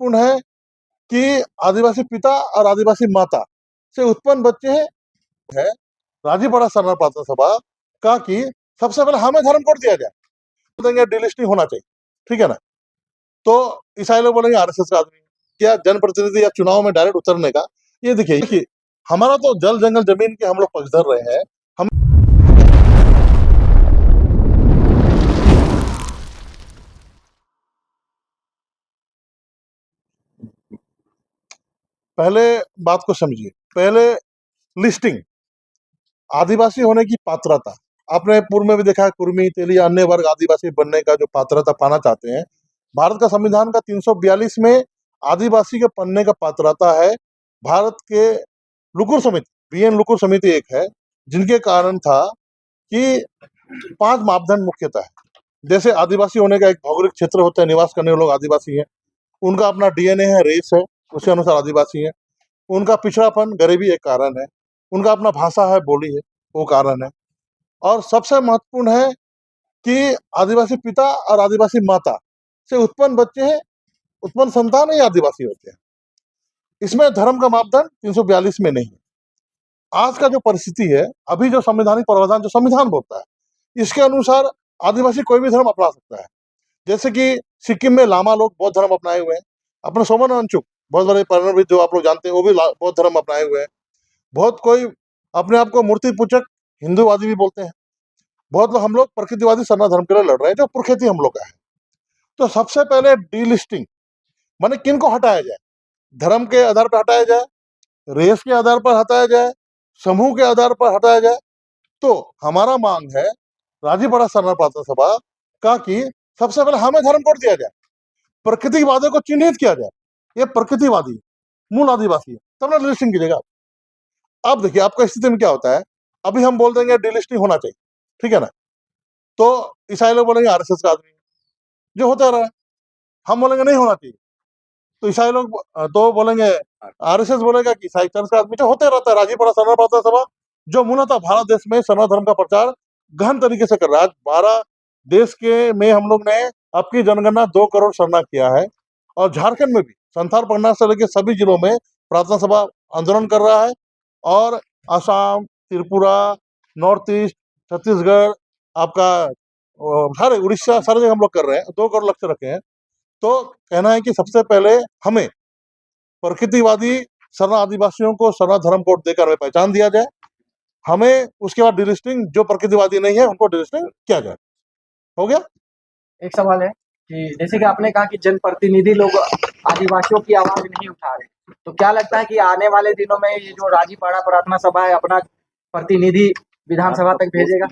महत्वपूर्ण है कि आदिवासी पिता और आदिवासी माता से उत्पन्न बच्चे हैं। राजीपाड़ा सरना प्रार्थना सभा का कि सबसे पहले हमें धर्म कोड दिया जाए, देंगे डिलिस्टिंग होना चाहिए, ठीक है ना। तो ईसाई लोग बोलेंगे आरएसएस का आदमी क्या जनप्रतिनिधि या चुनाव में डायरेक्ट उतरने का। ये देखिए हमारा तो जल जंगल जमीन के हम लोग पक्षधर रहे हैं। हम पहले बात को समझिए, पहले लिस्टिंग आदिवासी होने की पात्रता आपने पूर्व में भी देखा है, कुर्मी तेली अन्य वर्ग आदिवासी बनने का जो पात्रता पाना चाहते हैं, भारत का संविधान का 342 में आदिवासी के बनने का पात्रता है। भारत के लुकुर समिति बीएन लुकुर समिति एक है जिनके कारण था कि 5 मापदंड मुख्यतः है। जैसे आदिवासी होने का एक भौगोलिक क्षेत्र होता है, निवास करने वाले लोग आदिवासी हैं, उनका अपना डीएनए है, रेस है, उसके अनुसार आदिवासी है। उनका पिछड़ापन गरीबी एक कारण है, उनका अपना भाषा है, बोली है, वो कारण है। और सबसे महत्वपूर्ण है कि आदिवासी पिता और आदिवासी माता से उत्पन्न बच्चे हैं, उत्पन्न संतान ही आदिवासी होते हैं। इसमें धर्म का मापदंड 342 में नहीं है। आज का जो परिस्थिति है, अभी जो संवैधानिक प्रावधान जो संविधान बोलता है, इसके अनुसार आदिवासी कोई भी धर्म अपना सकता है। जैसे कि सिक्किम में लामा लोग बौद्ध धर्म अपनाए हुए हैं, अपने सोमन वांगचुक बहुत बड़े परिणविद जो आप लोग जानते हैं वो भी बौद्ध धर्म अपनाए हुए हैं। बहुत कोई अपने आप को मूर्ति पूजक हिंदूवादी भी बोलते हैं। बहुत लोग हम लोग प्रकृतिवादी सरना धर्म के लिए लड़ रहे हैं जो प्रकृति हम लोग का है। तो सबसे पहले डीलिस्टिंग माने किन को हटाया जाए, धर्म के आधार पर हटाया जाए, रेस के आधार पर हटाया जाए, समूह के आधार पर हटाया जाए। तो हमारा मांग है राजीपाड़ा सरना प्रार्थना सभा का कि सबसे पहले हमें धर्म कोड दिया जाए, प्रकृतिवादियों को चिन्हित किया जाए, ये प्रकृतिवादी मूल आदिवासी है, तब ना डिलिस्टिंग कीजिएगा। अब देखिए आपका स्थिति में क्या होता है, अभी हम बोल देंगे डिलिस्टिंग होना चाहिए, ठीक है ना, तो ईसाई लोग बोलेंगे आरएसएस का आदमी जो होता रहा है। हम बोलेंगे नहीं होना चाहिए, तो ईसाई लोग तो बोलेंगे, आरएसएस बोलेगा कि ईसाई चर्च का आदमी जो होते रहता है। राजीपाड़ा सरना प्रार्थना सभा जो मूलतः भारत देश में सरना धर्म का प्रचार गहन तरीके से कर रहा है। 12 देश के में हम लोग ने आपकी जनगणना 2 करोड़ सरना किया है, और झारखंड में भी संथाल परगना से लेकर सभी जिलों में प्रार्थना सभा आंदोलन कर रहा है। और असम, त्रिपुरा, नॉर्थ ईस्ट, छत्तीसगढ़, आपका सारे उड़ीसा, सारे जगह हम लोग कर रहे हैं, 2 करोड़ लक्ष्य रखे हैं। तो कहना है कि सबसे पहले हमें प्रकृतिवादी सरना आदिवासियों को सरना धर्म कोड देकर हमें पहचान दिया जाए, हमें उसके बाद डिलिस्टिंग जो प्रकृतिवादी नहीं है उनको डिलिस्टिंग किया जाए। हो गया। एक सवाल है कि जैसे कि आपने कहा कि जनप्रतिनिधि लोग आदिवासियों की आवाज नहीं उठा रहे, तो क्या लगता है कि आने वाले दिनों में ये जो राजीपाड़ा प्रार्थना सभा है अपना प्रतिनिधि विधानसभा तक भेजेगा?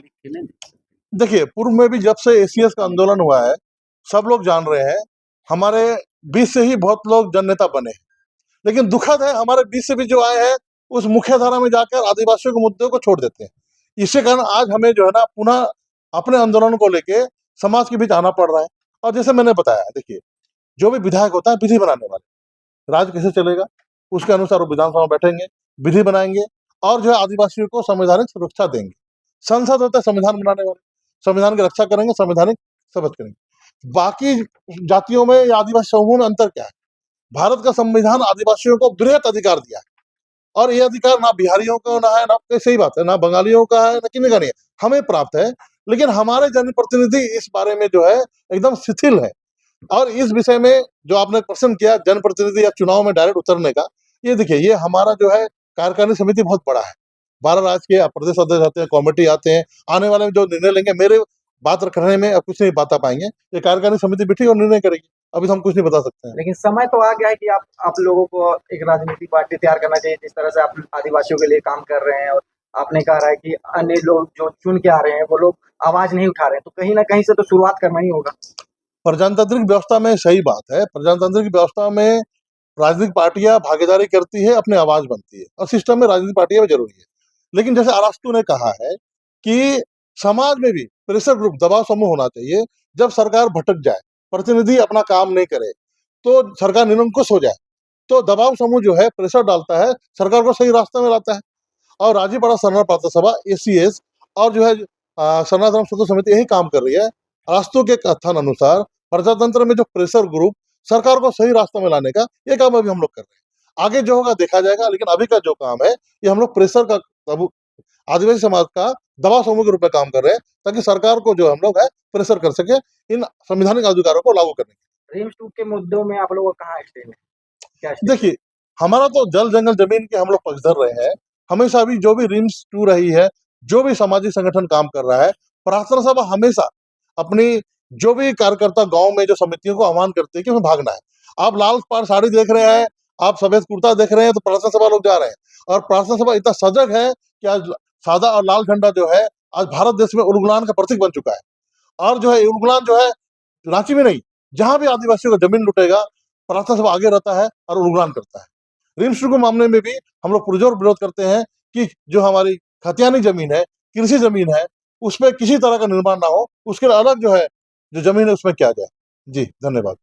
देखिए पूर्व में भी जब से एसीएस का आंदोलन हुआ है, सब लोग जान रहे हैं, हमारे बीच से ही बहुत लोग जननेता बने हैं। लेकिन दुखद है हमारे बीच से भी जो आए हैं उस मुख्य धारा में जाकर आदिवासियों के मुद्दों को छोड़ देते हैं। इसके कारण आज हमें जो है ना पुनः अपने आंदोलन को लेके समाज के बीच आना पड़ रहा है। और जैसे मैंने बताया, देखिए जो भी विधायक होता है विधि बनाने वाले, राज कैसे चलेगा उसके अनुसार वो विधानसभा में बैठेंगे, विधि बनाएंगे और जो है आदिवासियों को संवैधानिक सुरक्षा देंगे। संसद होता है संविधान बनाने वाले, संविधान की रक्षा करेंगे, संवैधानिक शपथ करेंगे। बाकी जातियों में या आदिवासी समूह में अंतर क्या है? भारत का संविधान आदिवासियों को बृहत अधिकार दिया है, और ये अधिकार ना बिहारियों को ना है, ना सही बात है, ना बंगालियों का है, ना किन्हीं का नहीं है, हमें प्राप्त है। लेकिन हमारे जनप्रतिनिधि इस बारे में जो है एकदम शिथिल है। और इस विषय में जो आपने प्रश्न किया जनप्रतिनिधि या चुनाव में डायरेक्ट उतरने का, ये देखिए ये हमारा जो है कार्यकारिणी समिति बहुत बड़ा है, 12 राज्य के प्रदेश अध्यक्ष आते हैं, कमेटी आते हैं, आने वाले में जो निर्णय लेंगे, मेरे बात रखने में अब कुछ नहीं बता पाएंगे, ये कार्यकारिणी समिति बैठी और निर्णय करेगी, अभी तो हम कुछ नहीं बता सकते हैं। लेकिन समय तो आ गया है कि आप लोगों को एक राजनीतिक पार्टी तैयार करना चाहिए, जिस तरह से आप आदिवासियों के लिए काम कर रहे हैं। और आपने कहा है कि अन्य लोग जो चुन के आ रहे हैं वो लोग आवाज नहीं उठा रहे हैं, तो कहीं ना कहीं से तो शुरुआत करना ही होगा। प्रजातांत्रिक व्यवस्था में सही बात है, प्रजातांत्रिक व्यवस्था में राजनीतिक पार्टियां भागीदारी करती है, अपनी आवाज बनती है, और सिस्टम में राजनीतिक पार्टियां भी जरूरी है। लेकिन जैसे अरास्तु ने कहा है कि समाज में भी प्रेशर ग्रुप, दबाव समूह होना चाहिए। जब सरकार भटक जाए, प्रतिनिधि अपना काम नहीं करे, तो सरकार निरंकुश हो जाए, तो दबाव समूह जो है प्रेशर डालता है, सरकार को सही रास्ते में लाता है। और राजीपाड़ा सरना प्रार्थना सभा एसीएस और जो है सरना धर्म संघर्ष समिति यही काम कर रही है। अरास्तु के कथन अनुसार प्रजातंत्र में जो प्रेशर ग्रुप सरकार को सही रास्ते में लाने का ये काम अभी हम लोग कर रहे हैं। आगे जो होगा देखा जाएगा, लेकिन अभी का जो काम है ये हम लोग प्रेशर का आदिवासी समाज का दबाव समूह के रूप में काम कर रहे हैं, ताकि सरकार को जो हम लोग है प्रेशर कर सके इन संवैधानिक अधिकारों को लागू करने के। रिम्स 2 के मुद्दों में आप लोगों का कहाँ स्टैंड है? क्या स्टैंड? देखिए, हमारा तो जल जंगल जमीन के हम लोग पक्षधर रहे हैं हमेशा। भी जो भी रिम्स 2 रही है, जो भी सामाजिक संगठन काम कर रहा है, प्रार्थना सभा हमेशा अपनी जो भी कार्यकर्ता गांव में जो समितियों को आह्वान करते हैं कि हमें भागना है। आप लाल पाड़ साड़ी देख रहे हैं, आप सफेद कुर्ता देख रहे हैं, तो प्रार्थना सभा लोग जा रहे हैं। और प्रार्थना सभा इतना सजग है कि आज सादा और लाल झंडा जो है आज भारत देश में उलगुलान का प्रतीक बन चुका है। और जो है उलगुलान जो है रांची में नहीं, जहां भी आदिवासियों को जमीन लुटेगा, प्रार्थना सभा आगे रहता है और उलगुलान करता है। रिम्स के मामले में भी हम लोग पुरजोर विरोध करते हैं कि जो हमारी खतियानी जमीन है, कृषि जमीन है, उसमें किसी तरह का निर्माण ना हो, उसके लिए अलग जो है जो जमीन है उसमें किया जाए। जी धन्यवाद।